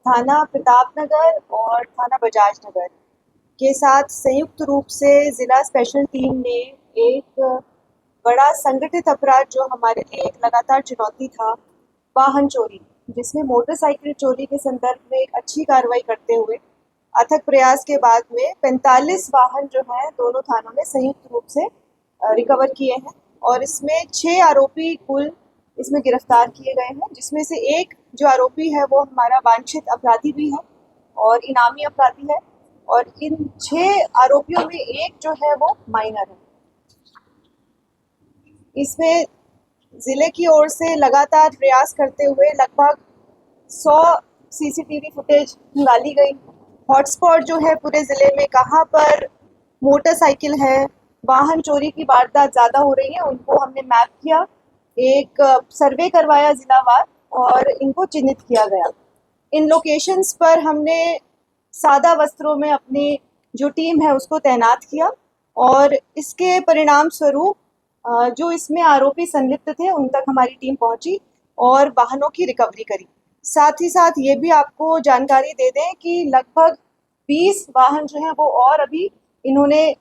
थाना प्रतापनगर और थाना बजाज नगर के साथ संयुक्त रूप से जिला स्पेशल टीम ने एक बड़ा संगठित अपराध जो हमारे लिए एक लगातार चुनौती था, वाहन चोरी, जिसमें मोटरसाइकिल चोरी के संदर्भ में एक अच्छी कार्रवाई करते हुए अथक प्रयास के बाद में 45 वाहन जो है दोनों थानों ने संयुक्त रूप से रिकवर किए हैं और इसमें 6 आरोपी कुल इसमें गिरफ्तार किए गए हैं, जिसमें से एक जो आरोपी है वो हमारा वांछित अपराधी भी है और इनामी अपराधी है और इन 6 आरोपियों में एक जो है वो माइनर है। इसमें जिले की ओर से लगातार प्रयास करते हुए लगभग 100 सीसीटीवी फुटेज निकाली गई। हॉटस्पॉट जो है पूरे जिले में कहाँ पर मोटरसाइकिल है, वाहन चोरी की वारदात ज़्यादा हो रही है, उनको हमने मैप किया, एक सर्वे करवाया जिलावार और इनको चिन्हित किया गया। इन लोकेशंस पर हमने सादा वस्त्रों में अपनी जो टीम है उसको तैनात किया और इसके परिणाम स्वरूप जो इसमें आरोपी संलिप्त थे उन तक हमारी टीम पहुंची और वाहनों की रिकवरी करी। साथ ही साथ ये भी आपको जानकारी दे दें कि लगभग 20 वाहन जो हैं वो और अभी इन्होंने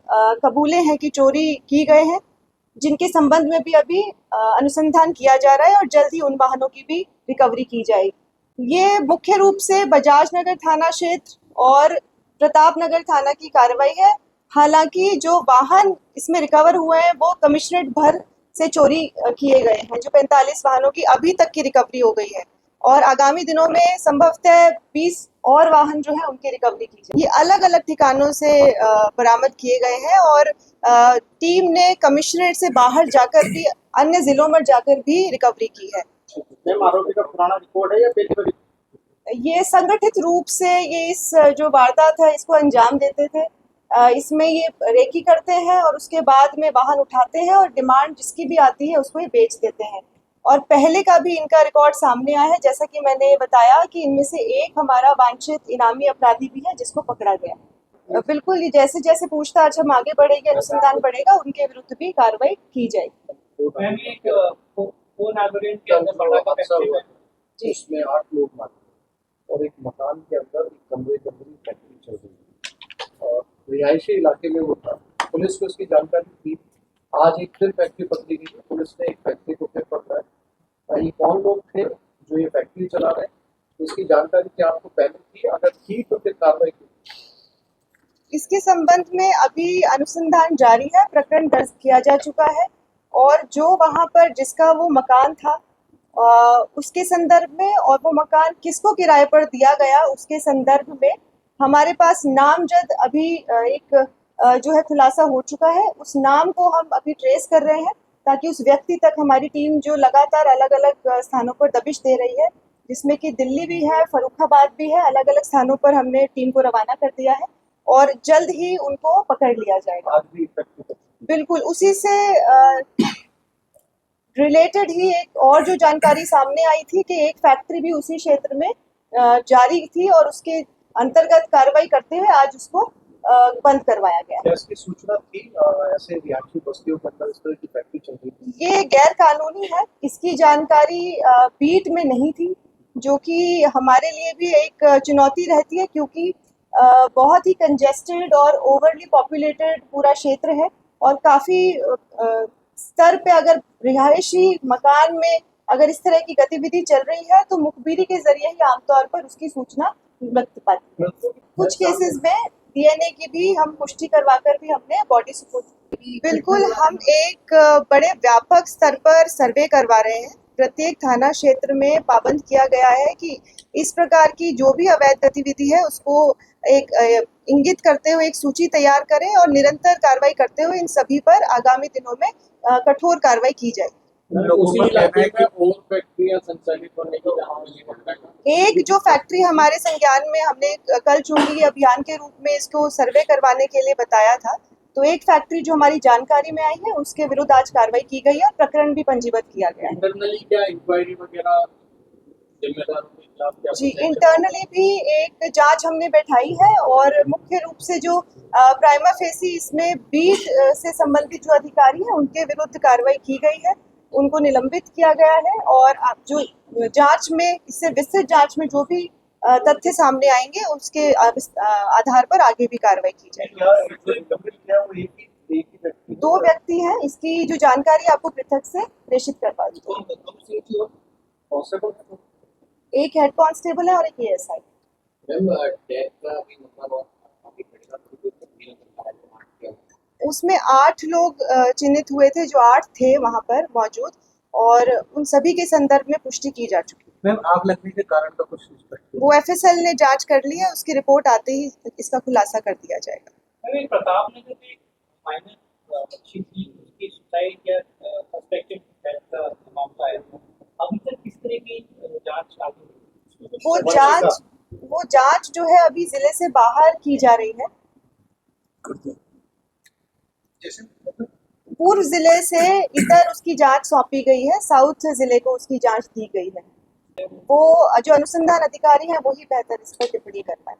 कबूले हैं कि चोरी की गए हैं, जिनके संबंध में भी अभी अनुसंधान किया जा रहा है और जल्द ही उन वाहनों की भी रिकवरी की जाएगी। ये मुख्य रूप से बजाज नगर थाना क्षेत्र और प्रतापनगर थाना की कार्रवाई है। हालांकि जो वाहन इसमें रिकवर हुए हैं वो कमिश्नरेट भर से चोरी किए गए हैं, जो 45 वाहनों की अभी तक की रिकवरी हो गई है और आगामी दिनों में संभवतः 20 और वाहन जो है उनकी रिकवरी की जाए। ये अलग अलग ठिकानों से बरामद किए गए हैं और टीम ने कमिश्नरेट से बाहर जाकर भी अन्य जिलों में जाकर भी रिकवरी की है। आरोपी का पुराना रिकॉर्ड है या पहले? ये संगठित रूप से ये इस जो वारदात है इसको अंजाम देते थे। इसमें ये रेकी करते हैं और उसके बाद में वाहन उठाते हैं और डिमांड जिसकी भी आती है उसको ये बेच देते हैं और पहले का भी इनका रिकॉर्ड सामने आया है, जैसा कि मैंने बताया कि इनमें से एक हमारा वांछित इनामी अपराधी भी है जिसको पकड़ा गया। बिल्कुल, जैसे जैसे पूछताछ हम आगे बढ़ेगी, अनुसंधान बढ़ेगा, उनके विरुद्ध भी कार्रवाई की जाएगी। जिसमें 8 लोग मारे और एक मकान के अंदर एक कमरे के अंदर फैक्ट्री चल रही है और रिहायशी इलाके में वो था। पुलिस को इसकी जानकारी थी। आज एक फिर फैक्ट्री पकड़ी गई। पुलिस ने एक फैक्ट्री को फिर पकड़ा है। ये कौन लोग थे जो ये फैक्ट्री चला रहे हैं, इसकी जानकारी क्या आपको पहले थी? अगर थी तो फिर कार्रवाई की? इसके संबंध में अभी अनुसंधान जारी है, प्रकरण दर्ज किया जा चुका है और जो वहां पर जिसका वो मकान था उसके संदर्भ में और वो मकान किसको किराए पर दिया गया उसके संदर्भ में हमारे पास नामजद अभी एक जो है खुलासा हो चुका है। उस नाम को हम अभी ट्रेस कर रहे हैं ताकि उस व्यक्ति तक हमारी टीम जो लगातार अलग अलग स्थानों पर दबिश दे रही है, जिसमें कि दिल्ली भी है, फर्रुखाबाद भी है, अलग अलग स्थानों पर हमने टीम को रवाना कर दिया है और जल्द ही उनको पकड़ लिया जाएगा। बिल्कुल उसी से रिलेटेड ही एक और जो जानकारी सामने आई थी कि एक फैक्ट्री भी उसी क्षेत्र में जारी थी और उसके अंतर्गत कार्रवाई करते हुए आज उसको बंद करवाया गया। इसकी सूचना थी ऐसे रिहायशी बस्तियों के अंदर इस तरह की फैक्ट्री चल रही थी? ये गैर कानूनी है, इसकी जानकारी बीट में नहीं थी, जो कि हमारे लिए भी एक चुनौती रहती है क्योंकि बहुत ही कंजेस्टेड और ओवरली पॉपुलेटेड पूरा क्षेत्र है और काफ़ी स्तर पे अगर रिहायशी मकान में अगर इस तरह की गतिविधि चल रही है तो मुखबिरी के जरिए ही आमतौर पर उसकी सूचना मिल पाती है। कुछ केसेस में डीएनए की भी हम पुष्टि करवाकर भी हमने बॉडी सुपुर्द। बिल्कुल, हम एक बड़े व्यापक स्तर पर सर्वे करवा रहे हैं। प्रत्येक थाना क्षेत्र में पाबंद किया गया है कि इस प्रकार की जो भी अवैध गतिविधि है उसको एक इंगित करते हुए एक सूची तैयार करें और निरंतर कार्रवाई करते हुए इन सभी पर आगामी दिनों में कठोर कार्रवाई की जाए। एक जो फैक्ट्री हमारे संज्ञान में हमने कल चुंगी अभियान के रूप में इसको सर्वे करवाने के लिए बताया था, तो एक फैक्ट्री जो हमारी जानकारी में आई है उसके विरुद्ध आज कार्रवाई की गई है, प्रकरण भी पंजीबद्ध किया गया है। इंटरनली क्या इंक्वायरी वगैरह जी, इंटरनली भी एक जांच हमने बैठाई है और मुख्य रूप से जो प्राइमा फेसी इसमें बीट से संबंधित जो अधिकारी हैं उनके विरुद्ध कार्रवाई की गई है उनको निलंबित किया गया है और आप जो जांच में इससे विस्तृत जांच में जो भी तथ्य सामने आएंगे उसके आधार पर आगे भी कार्रवाई की जाएगी। क्या जो निलंबित किया वो एक ही व्यक्ति है? 2 व्यक्ति हैं, इसकी जो जानकारी आपको पृथक से प्रेषित करवा दी जाएगी। पॉसिबल है? एक हेड कांस्टेबल है और एक एएसआई। मैम डेथ का भी मतलब और अभी घटना तो कोई तब्दील करता है जो 8 किया उसमें 8 लोग चिन्हित हुए थे, जो 8 थे वहां पर मौजूद, और उन सभी के संदर्भ में पुष्टि की जा चुकी है। मैम आग लगने के कारण का कुछ स्पष्ट वो एफएसएल ने जांच कर ली है, उसकी रिपोर्ट आते ही इसका खुलासा कर दिया जाएगा। अरे प्रताप ने जो भी माइनर बच्ची थी उसकी सुसाइड या सस्पेक्टेड डेथ का मामला है, अभी तक किस तरह की जांच आगे हुई? वो जांच जो है अभी जिले से बाहर की जा रही है। पूर्व जिले से इतर उसकी जांच सौंपी गई है, साउथ जिले को उसकी जांच दी गई है। वो जो अनुसंधान अधिकारी हैं वही बेहतर इस पर टिप्पणी कर पाए।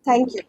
Thank you.